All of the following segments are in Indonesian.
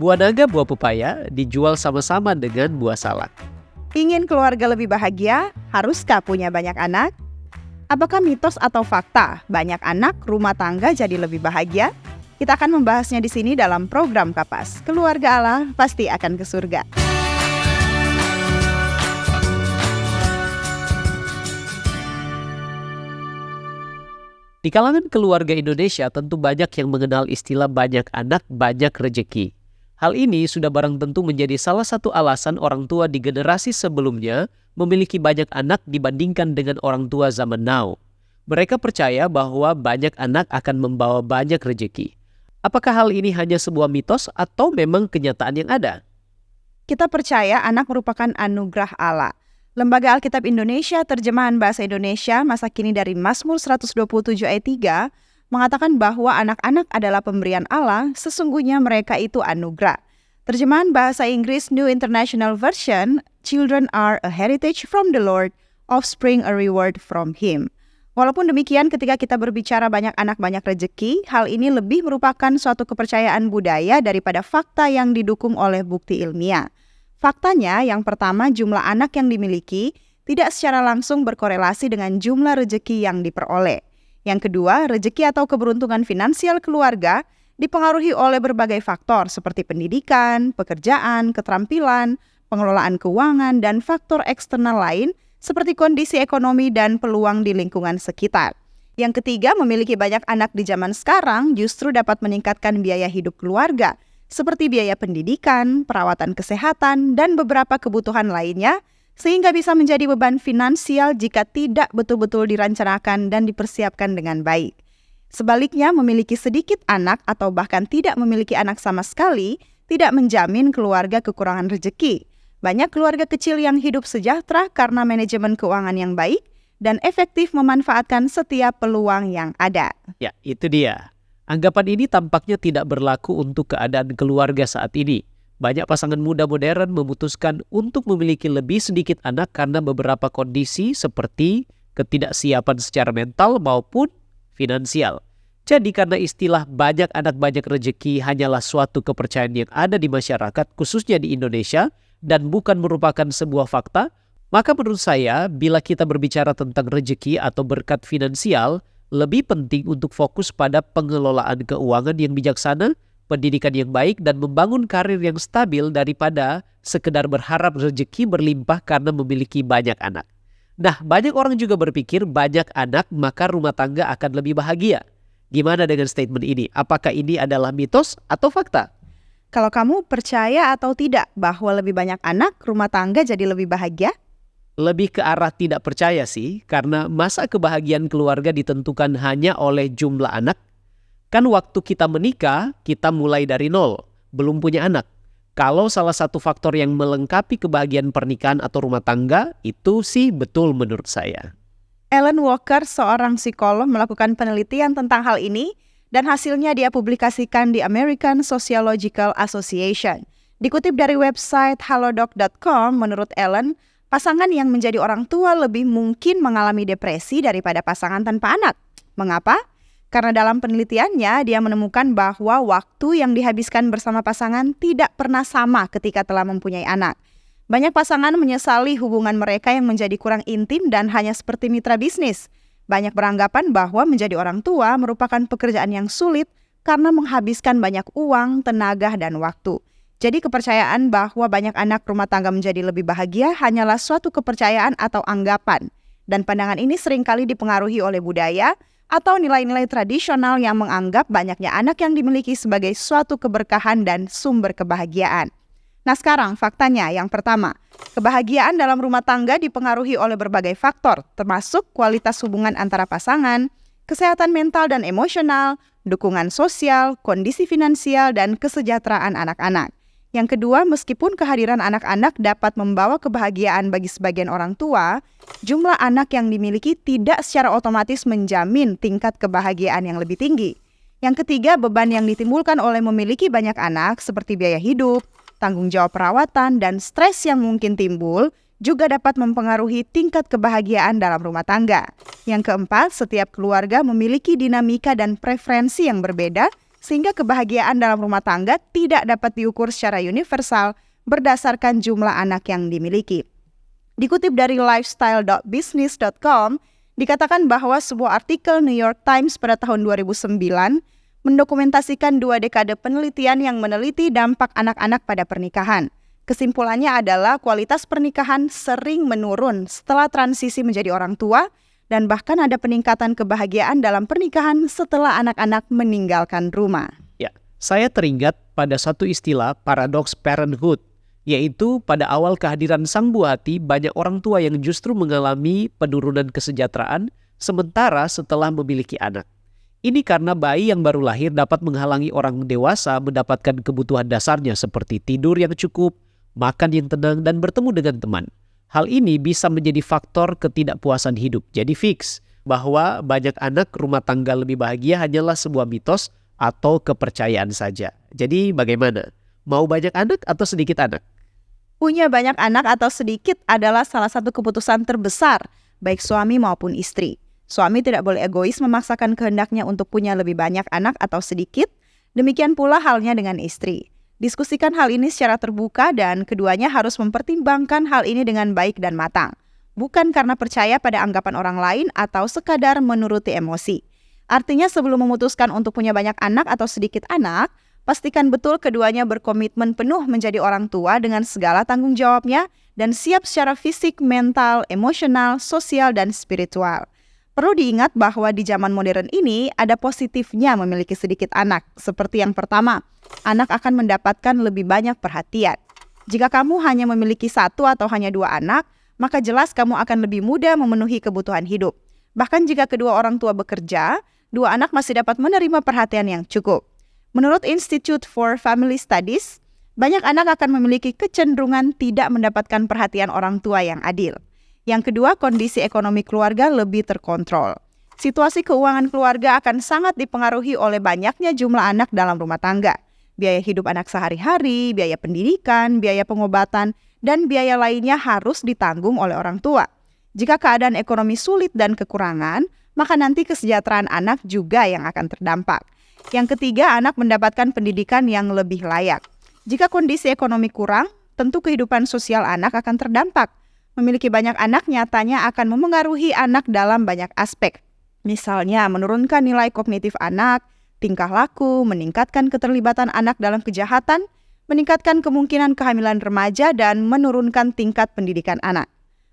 Buah naga, buah pepaya dijual sama-sama dengan buah salak. Ingin keluarga lebih bahagia, haruskah punya banyak anak? Apakah mitos atau fakta banyak anak rumah tangga jadi lebih bahagia? Kita akan membahasnya di sini dalam program Kapas. Keluarga Allah pasti akan ke surga. Di kalangan keluarga Indonesia tentu banyak yang mengenal istilah banyak anak, banyak rejeki. Hal ini sudah barang tentu menjadi salah satu alasan orang tua di generasi sebelumnya memiliki banyak anak dibandingkan dengan orang tua zaman now. Mereka percaya bahwa banyak anak akan membawa banyak rejeki. Apakah hal ini hanya sebuah mitos atau memang kenyataan yang ada? Kita percaya anak merupakan anugerah Allah. Lembaga Alkitab Indonesia Terjemahan Bahasa Indonesia masa kini dari Mazmur 127 ayat 3 mengatakan bahwa anak-anak adalah pemberian Allah, sesungguhnya mereka itu anugerah. Terjemahan Bahasa Inggris New International Version, "Children are a heritage from the Lord, offspring a reward from Him." Walaupun demikian, ketika kita berbicara banyak anak banyak rejeki, hal ini lebih merupakan suatu kepercayaan budaya daripada fakta yang didukung oleh bukti ilmiah. Faktanya, yang pertama, jumlah anak yang dimiliki tidak secara langsung berkorelasi dengan jumlah rejeki yang diperoleh. Yang kedua, rejeki atau keberuntungan finansial keluarga dipengaruhi oleh berbagai faktor seperti pendidikan, pekerjaan, keterampilan, pengelolaan keuangan, dan faktor eksternal lain seperti kondisi ekonomi dan peluang di lingkungan sekitar. Yang ketiga, memiliki banyak anak di zaman sekarang justru dapat meningkatkan biaya hidup keluarga, seperti biaya pendidikan, perawatan kesehatan, dan beberapa kebutuhan lainnya, sehingga bisa menjadi beban finansial jika tidak betul-betul direncanakan dan dipersiapkan dengan baik. Sebaliknya, memiliki sedikit anak atau bahkan tidak memiliki anak sama sekali tidak menjamin keluarga kekurangan rezeki. Banyak keluarga kecil yang hidup sejahtera karena manajemen keuangan yang baik dan efektif memanfaatkan setiap peluang yang ada. Ya, itu dia. Anggapan ini tampaknya tidak berlaku untuk keadaan keluarga saat ini. Banyak pasangan muda modern memutuskan untuk memiliki lebih sedikit anak karena beberapa kondisi seperti ketidaksiapan secara mental maupun finansial. Jadi karena istilah banyak anak banyak rejeki hanyalah suatu kepercayaan yang ada di masyarakat khususnya di Indonesia dan bukan merupakan sebuah fakta, maka menurut saya bila kita berbicara tentang rejeki atau berkat finansial, lebih penting untuk fokus pada pengelolaan keuangan yang bijaksana, pendidikan yang baik, dan membangun karir yang stabil daripada sekedar berharap rezeki berlimpah karena memiliki banyak anak. Nah, banyak orang juga berpikir banyak anak maka rumah tangga akan lebih bahagia. Gimana dengan statement ini? Apakah ini adalah mitos atau fakta? Kalau kamu percaya atau tidak bahwa lebih banyak anak rumah tangga jadi lebih bahagia? Lebih ke arah tidak percaya sih, karena masa kebahagiaan keluarga ditentukan hanya oleh jumlah anak. Kan waktu kita menikah, kita mulai dari nol, belum punya anak. Kalau salah satu faktor yang melengkapi kebahagiaan pernikahan atau rumah tangga, itu sih betul menurut saya. Alan Walker, seorang psikolog, melakukan penelitian tentang hal ini, dan hasilnya dia publikasikan di American Sociological Association. Dikutip dari website halodoc.com, menurut Alan, pasangan yang menjadi orang tua lebih mungkin mengalami depresi daripada pasangan tanpa anak. Mengapa? Karena dalam penelitiannya, dia menemukan bahwa waktu yang dihabiskan bersama pasangan tidak pernah sama ketika telah mempunyai anak. Banyak pasangan menyesali hubungan mereka yang menjadi kurang intim dan hanya seperti mitra bisnis. Banyak beranggapan bahwa menjadi orang tua merupakan pekerjaan yang sulit karena menghabiskan banyak uang, tenaga, dan waktu. Jadi kepercayaan bahwa banyak anak rumah tangga menjadi lebih bahagia hanyalah suatu kepercayaan atau anggapan. Dan pandangan ini seringkali dipengaruhi oleh budaya atau nilai-nilai tradisional yang menganggap banyaknya anak yang dimiliki sebagai suatu keberkahan dan sumber kebahagiaan. Nah sekarang faktanya yang pertama, kebahagiaan dalam rumah tangga dipengaruhi oleh berbagai faktor, termasuk kualitas hubungan antara pasangan, kesehatan mental dan emosional, dukungan sosial, kondisi finansial, dan kesejahteraan anak-anak. Yang kedua, meskipun kehadiran anak-anak dapat membawa kebahagiaan bagi sebagian orang tua, jumlah anak yang dimiliki tidak secara otomatis menjamin tingkat kebahagiaan yang lebih tinggi. Yang ketiga, beban yang ditimbulkan oleh memiliki banyak anak seperti biaya hidup, tanggung jawab perawatan, dan stres yang mungkin timbul juga dapat mempengaruhi tingkat kebahagiaan dalam rumah tangga. Yang keempat, setiap keluarga memiliki dinamika dan preferensi yang berbeda sehingga kebahagiaan dalam rumah tangga tidak dapat diukur secara universal berdasarkan jumlah anak yang dimiliki. Dikutip dari lifestyle.business.com, dikatakan bahwa sebuah artikel New York Times pada tahun 2009 mendokumentasikan 2 dekade penelitian yang meneliti dampak anak-anak pada pernikahan. Kesimpulannya adalah kualitas pernikahan sering menurun setelah transisi menjadi orang tua, dan bahkan ada peningkatan kebahagiaan dalam pernikahan setelah anak-anak meninggalkan rumah. Ya, saya teringat pada satu istilah paradox parenthood, yaitu pada awal kehadiran sang buah hati banyak orang tua yang justru mengalami penurunan kesejahteraan sementara setelah memiliki anak. Ini karena bayi yang baru lahir dapat menghalangi orang dewasa mendapatkan kebutuhan dasarnya seperti tidur yang cukup, makan yang tenang, dan bertemu dengan teman. Hal ini bisa menjadi faktor ketidakpuasan hidup. Jadi fix bahwa banyak anak rumah tangga lebih bahagia hanyalah sebuah mitos atau kepercayaan saja. Jadi bagaimana? Mau banyak anak atau sedikit anak? Punya banyak anak atau sedikit adalah salah satu keputusan terbesar, baik suami maupun istri. Suami tidak boleh egois memaksakan kehendaknya untuk punya lebih banyak anak atau sedikit. Demikian pula halnya dengan istri. Diskusikan hal ini secara terbuka dan keduanya harus mempertimbangkan hal ini dengan baik dan matang. Bukan karena percaya pada anggapan orang lain atau sekadar menuruti emosi. Artinya sebelum memutuskan untuk punya banyak anak atau sedikit anak, pastikan betul keduanya berkomitmen penuh menjadi orang tua dengan segala tanggung jawabnya dan siap secara fisik, mental, emosional, sosial, dan spiritual. Perlu diingat bahwa di zaman modern ini ada positifnya memiliki sedikit anak. Seperti yang pertama, anak akan mendapatkan lebih banyak perhatian. Jika kamu hanya memiliki 1 atau hanya 2 anak, maka jelas kamu akan lebih mudah memenuhi kebutuhan hidup. Bahkan jika kedua orang tua bekerja, 2 anak masih dapat menerima perhatian yang cukup. Menurut Institute for Family Studies, banyak anak akan memiliki kecenderungan tidak mendapatkan perhatian orang tua yang adil. Yang kedua, kondisi ekonomi keluarga lebih terkontrol. Situasi keuangan keluarga akan sangat dipengaruhi oleh banyaknya jumlah anak dalam rumah tangga. Biaya hidup anak sehari-hari, biaya pendidikan, biaya pengobatan, dan biaya lainnya harus ditanggung oleh orang tua. Jika keadaan ekonomi sulit dan kekurangan, maka nanti kesejahteraan anak juga yang akan terdampak. Yang ketiga, anak mendapatkan pendidikan yang lebih layak. Jika kondisi ekonomi kurang, tentu kehidupan sosial anak akan terdampak. Memiliki banyak anak nyatanya akan memengaruhi anak dalam banyak aspek. Misalnya menurunkan nilai kognitif anak, tingkah laku, meningkatkan keterlibatan anak dalam kejahatan, meningkatkan kemungkinan kehamilan remaja, dan menurunkan tingkat pendidikan anak.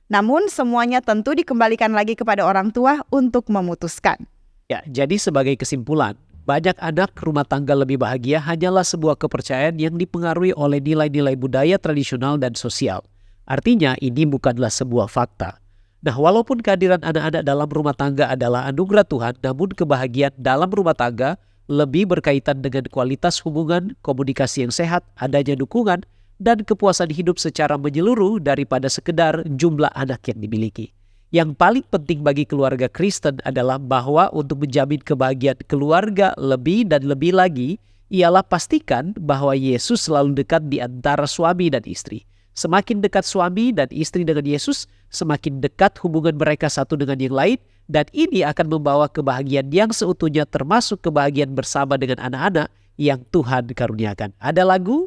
Namun semuanya tentu dikembalikan lagi kepada orang tua untuk memutuskan. Ya, jadi sebagai kesimpulan, banyak anak rumah tangga lebih bahagia hanyalah sebuah kepercayaan yang dipengaruhi oleh nilai-nilai budaya tradisional dan sosial. Artinya ini bukanlah sebuah fakta. Nah, walaupun kehadiran anak-anak dalam rumah tangga adalah anugerah Tuhan, namun kebahagiaan dalam rumah tangga lebih berkaitan dengan kualitas hubungan, komunikasi yang sehat, adanya dukungan, dan kepuasan hidup secara menyeluruh daripada sekedar jumlah anak yang dimiliki. Yang paling penting bagi keluarga Kristen adalah bahwa untuk menjamin kebahagiaan keluarga lebih dan lebih lagi, ialah pastikan bahwa Yesus selalu dekat di antara suami dan istri. Semakin dekat suami dan istri dengan Yesus, semakin dekat hubungan mereka satu dengan yang lain, dan ini akan membawa kebahagiaan yang seutuhnya termasuk kebahagiaan bersama dengan anak-anak yang Tuhan karuniakan. Ada lagu,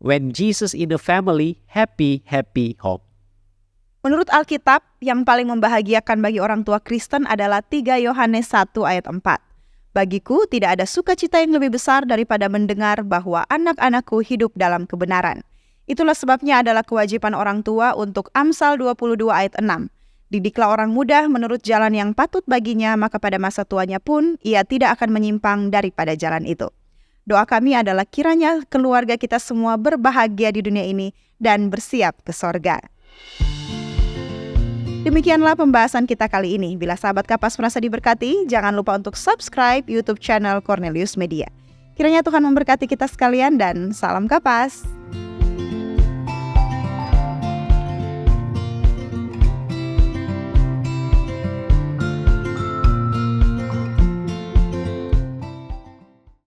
When Jesus in a Family, Happy, Happy Home. Menurut Alkitab, yang paling membahagiakan bagi orang tua Kristen adalah 3 Yohanes 1 ayat 4. Bagiku tidak ada sukacita yang lebih besar daripada mendengar bahwa anak-anakku hidup dalam kebenaran. Itulah sebabnya adalah kewajiban orang tua untuk Amsal 22 ayat 6. Didiklah orang muda menurut jalan yang patut baginya, maka pada masa tuanya pun ia tidak akan menyimpang daripada jalan itu. Doa kami adalah kiranya keluarga kita semua berbahagia di dunia ini dan bersiap ke sorga. Demikianlah pembahasan kita kali ini. Bila sahabat Kapas merasa diberkati, jangan lupa untuk subscribe YouTube channel Cornelius Media. Kiranya Tuhan memberkati kita sekalian dan salam Kapas.